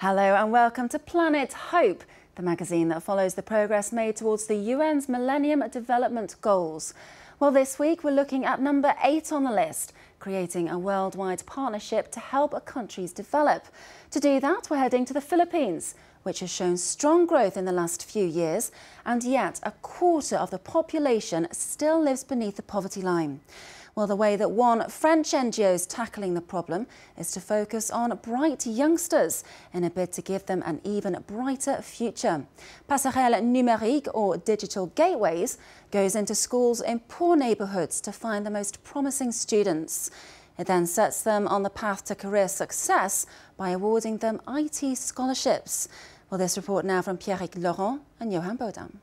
Hello and welcome to Planet Hope, the magazine that follows the progress made towards the UN's Millennium Development Goals. Well, this week we're looking at number 8 on the list, creating a worldwide partnership to help countries develop. To do that, we're heading to the Philippines, which has shown strong growth in the last few years, and yet a quarter of the population still lives beneath the poverty line. Well, the way that one French NGO is tackling the problem is to focus on bright youngsters in a bid to give them an even brighter future. Passerelle numérique, or digital gateways, goes into schools in poor neighbourhoods to find the most promising students. It then sets them on the path to career success by awarding them IT scholarships. Well, this report now from Pierrick Laurent and Johan Bodam.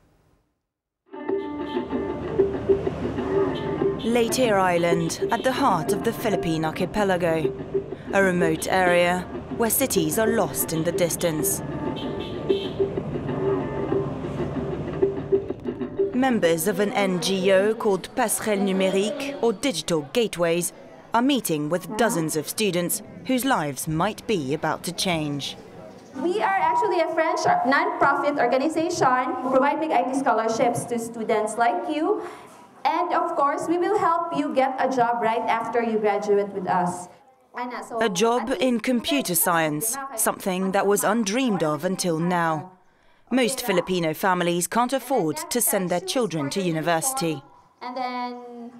Leyte Island, at the heart of the Philippine archipelago, a remote area where cities are lost in the distance. Members of an NGO called Passerelle numérique, or Digital Gateways, are meeting with dozens of students whose lives might be about to change. We are actually a French non-profit organization providing IT scholarships to students like you. And of course, we will help you get a job right after you graduate with us. A job in computer science, something that was undreamed of until now. Most Filipino families can't afford to send their children to university. And then,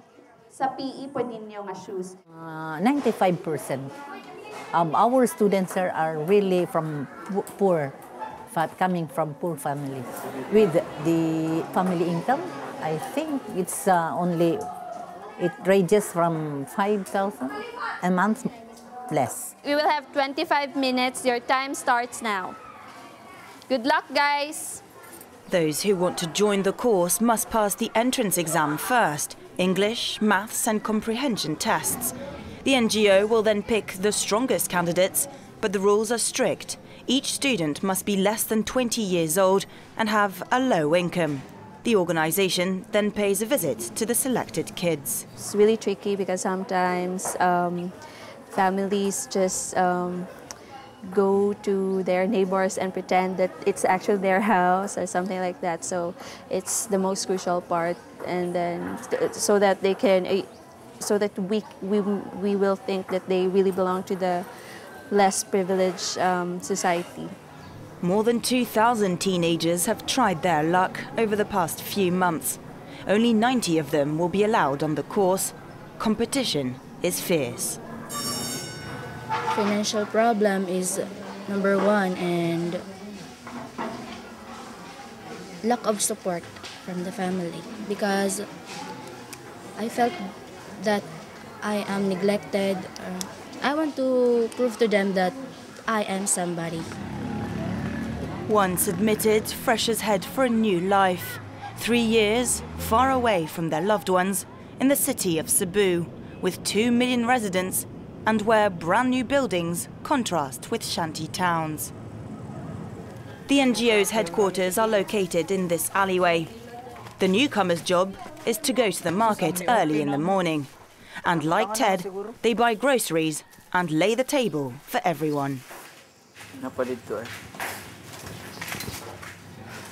sa PE po din yung shoes. 95% of our students are really from coming from poor families. With the family income, I think it's it ranges from 5,000 a month less. We will have 25 minutes. Your time starts now. Good luck, guys. Those who want to join the course must pass the entrance exam first, English, maths and comprehension tests. The NGO will then pick the strongest candidates, but the rules are strict. Each student must be less than 20 years old and have a low income. The organisation then pays a visit to the selected kids. It's really tricky because sometimes families just go to their neighbors and pretend that it's actually their house or something like that. So it's the most crucial part, and then so that they can, so that we will think that they really belong to the less privileged society. More than 2,000 teenagers have tried their luck over the past few months. Only 90 of them will be allowed on the course. Competition is fierce. Financial problem is number one, and lack of support from the family, because I felt that I am neglected. I want to prove to them that I am somebody. Once admitted, freshers head for a new life. 3 years, far away from their loved ones, in the city of Cebu, with 2 million residents, and where brand new buildings contrast with shanty towns. The NGO's headquarters are located in this alleyway. The newcomer's job is to go to the market early in the morning. And like Ted, they buy groceries and lay the table for everyone.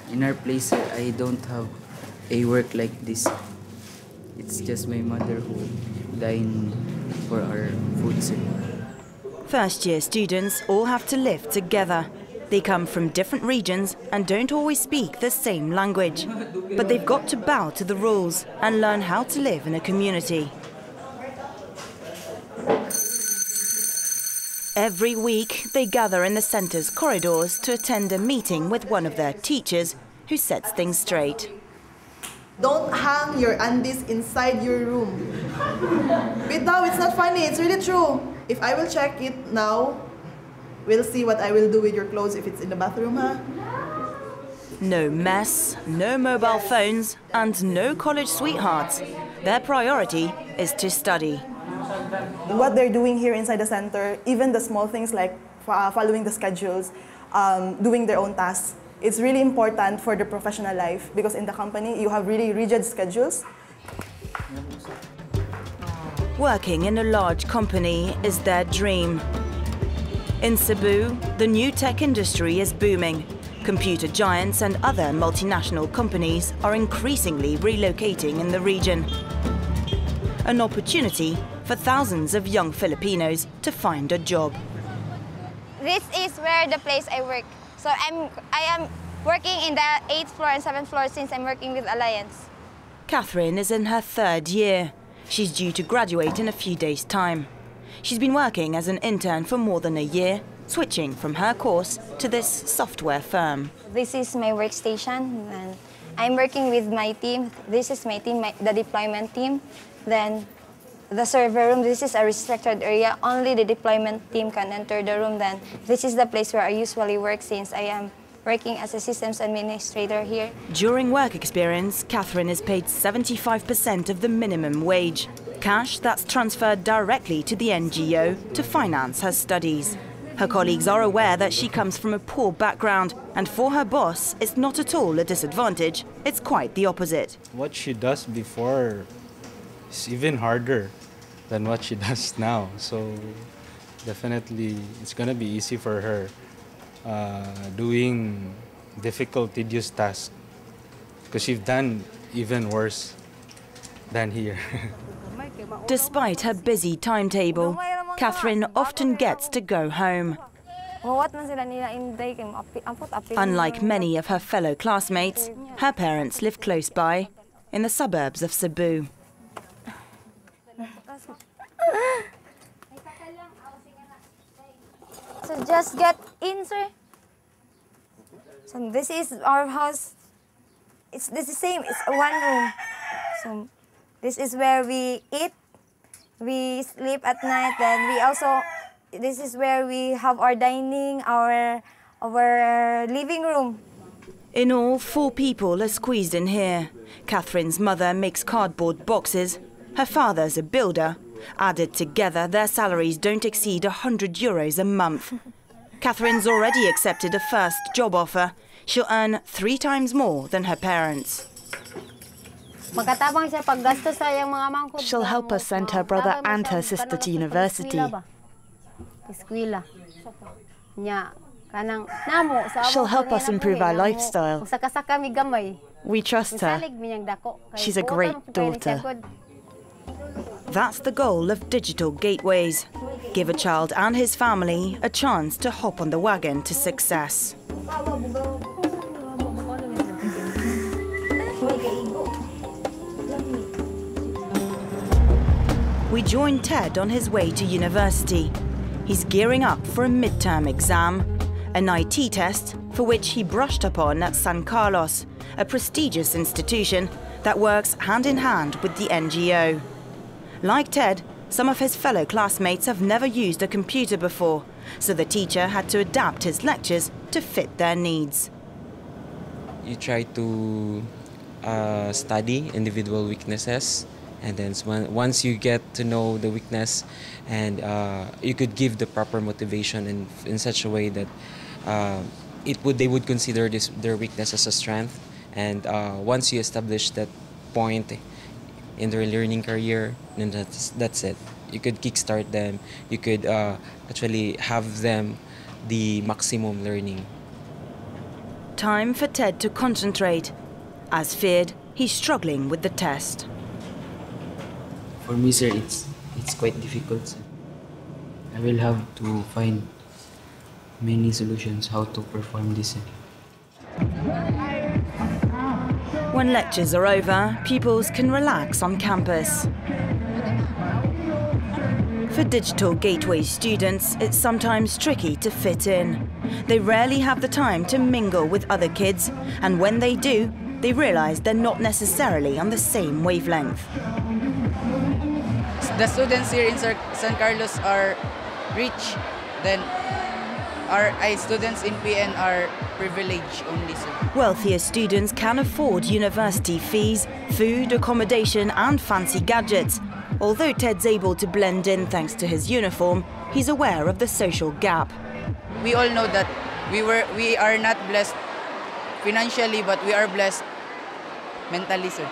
In our place, I don't have a work like this. It's just my mother who dine for our food. First-year students all have to live together. They come from different regions and don't always speak the same language. But they've got to bow to the rules and learn how to live in a community. Every week, they gather in the centre's corridors to attend a meeting with one of their teachers who sets things straight. Don't hang your undies inside your room. Bitaw, it's not funny, it's really true. If I will check it now, we'll see what I will do with your clothes if it's in the bathroom, huh? No mess, no mobile phones, and no college sweethearts. Their priority is to study. What they're doing here inside the center, even the small things like following the schedules, doing their own tasks, it's really important for their professional life, because in the company you have really rigid schedules. Working in a large company is their dream. In Cebu, the new tech industry is booming. Computer giants and other multinational companies are increasingly relocating in the region. An opportunity for thousands of young Filipinos to find a job. This is where the place I work. So I am working in the 8th floor and 7th floor since I'm working with Alliance. Catherine is in her 3rd year. She's due to graduate in a few days' time. She's been working as an intern for more than a year, switching from her course to this software firm. This is my workstation, and I'm working with my team. This is my team, the deployment team. Then the server room, this is a restricted area. Only the deployment team can enter the room. Then this is the place where I usually work since I am working as a systems administrator here. During work experience, Catherine is paid 75% of the minimum wage. Cash that's transferred directly to the NGO to finance her studies. Her colleagues are aware that she comes from a poor background, and for her boss, it's not at all a disadvantage. It's quite the opposite. What she does before is even harder than what she does now. So definitely it's gonna be easy for her doing difficult, tedious tasks, because she's done even worse than here. Despite her busy timetable, Catherine often gets to go home. Unlike many of her fellow classmates, her parents live close by, in the suburbs of Cebu. So just get in, sir. So this is our house. This is the same. It's one room. So this is where we eat, we sleep at night. Then we also, this is where we have our dining, our living room. In all, 4 people are squeezed in here. Catherine's mother makes cardboard boxes. Her father's a builder. Added together, their salaries don't exceed €100 a month. Catherine's already accepted a first job offer. She'll earn 3 times more than her parents. She'll help us send her brother and her sister to university. She'll help us improve our lifestyle. We trust her. She's a great daughter. That's the goal of digital gateways. Give a child and his family a chance to hop on the wagon to success. We join Ted on his way to university. He's gearing up for a midterm exam, an IT test for which he brushed upon at San Carlos, a prestigious institution that works hand in hand with the NGO. Like Ted, some of his fellow classmates have never used a computer before, so the teacher had to adapt his lectures to fit their needs. You try to study individual weaknesses, and then once you get to know the weakness, and you could give the proper motivation in such a way that they would consider their weakness as a strength. And once you establish that point in their learning career, then that's it. You could kickstart them. You could actually have them the maximum learning. Time for Ted to concentrate. As feared, he's struggling with the test. For me, sir, it's quite difficult, sir. I will have to find many solutions how to perform this, sir. When lectures are over, pupils can relax on campus. For digital gateway students, it's sometimes tricky to fit in. They rarely have the time to mingle with other kids, and when they do, they realize they're not necessarily on the same wavelength. The students here in San Carlos are rich, then our students in PN are privileged only, sir. Wealthier students can afford university fees, food, accommodation and fancy gadgets. Although Ted's able to blend in thanks to his uniform, he's aware of the social gap. We all know that we are not blessed financially, but we are blessed mentally, sir.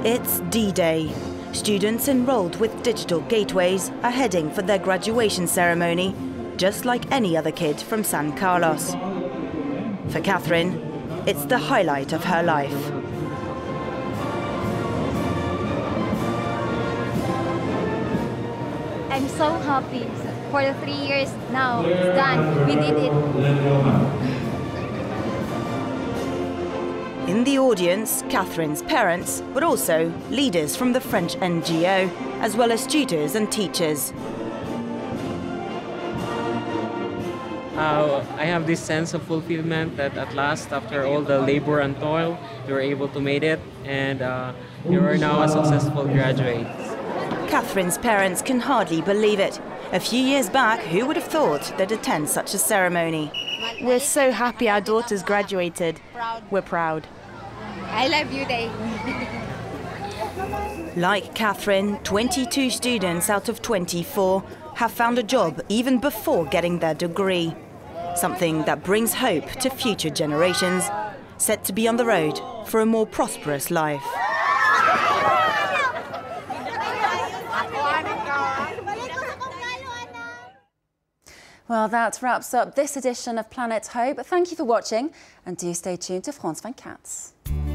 It's D-Day. Students enrolled with digital gateways are heading for their graduation ceremony, just like any other kid from San Carlos. For Catherine, it's the highlight of her life. I'm so happy. For the 3 years now, it's done. We did it. In the audience, Catherine's parents, but also leaders from the French NGO, as well as tutors and teachers. I have this sense of fulfillment that at last, after all the labor and toil, we were able to make it, and we are now a successful graduate. Catherine's parents can hardly believe it. A few years back, who would have thought they'd attend such a ceremony? We're so happy our daughter's graduated. We're proud. I love you, Day. Like Catherine, 22 students out of 24 have found a job even before getting their degree. Something that brings hope to future generations, set to be on the road for a more prosperous life. Well, that wraps up this edition of Planet Hope. Thank you for watching, and do stay tuned to France 24.